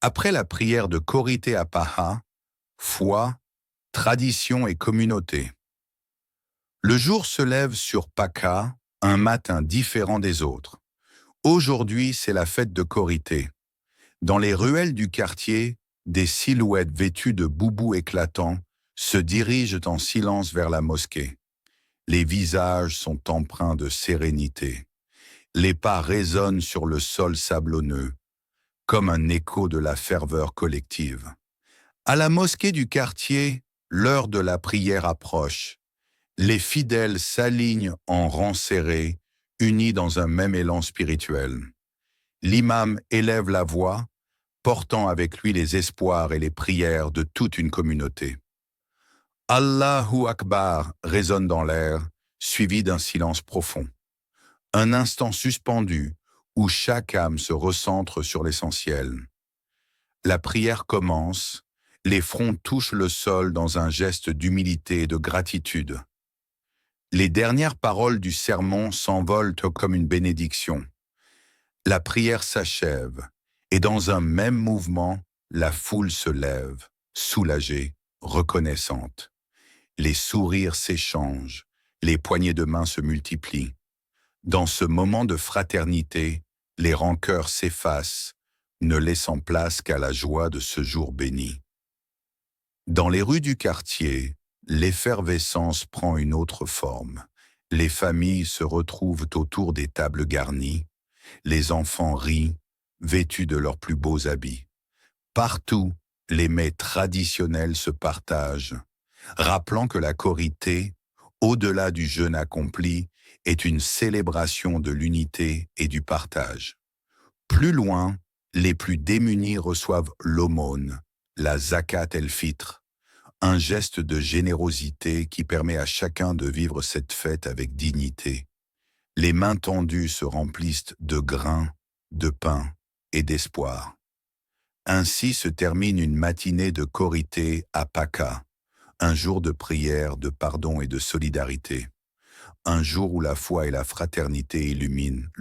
Après la prière de Korité à Paha, foi, tradition et communauté. Le jour se lève sur Paka, un matin différent des autres. Aujourd'hui, c'est la fête de Korité. Dans les ruelles du quartier, des silhouettes vêtues de boubous éclatants se dirigent en silence vers la mosquée. Les visages sont empreints de sérénité. Les pas résonnent sur le sol sablonneux, comme un écho de la ferveur collective. À la mosquée du quartier, l'heure de la prière approche. Les fidèles s'alignent en rangs serrés, unis dans un même élan spirituel. L'imam élève la voix, portant avec lui les espoirs et les prières de toute une communauté. Allahu Akbar résonne dans l'air, suivi d'un silence profond. Un instant suspendu où chaque âme se recentre sur l'essentiel. La prière commence, les fronts touchent le sol dans un geste d'humilité et de gratitude. Les dernières paroles du sermon s'envolent comme une bénédiction. La prière s'achève, et dans un même mouvement, la foule se lève, soulagée, reconnaissante. Les sourires s'échangent, les poignées de main se multiplient. Dans ce moment de fraternité, les rancœurs s'effacent, ne laissant place qu'à la joie de ce jour béni. Dans les rues du quartier, l'effervescence prend une autre forme. Les familles se retrouvent autour des tables garnies. Les enfants rient, vêtus de leurs plus beaux habits. Partout, les mets traditionnels se partagent, rappelant que la Korité, au-delà du jeûne accompli, est une célébration de l'unité et du partage. Plus loin, les plus démunis reçoivent l'aumône, la zakat el-fitr, un geste de générosité qui permet à chacun de vivre cette fête avec dignité. Les mains tendues se remplissent de grains, de pain et d'espoir. Ainsi se termine une matinée de Korité à Paka, un jour de prière, de pardon et de solidarité, un jour où la foi et la fraternité illuminent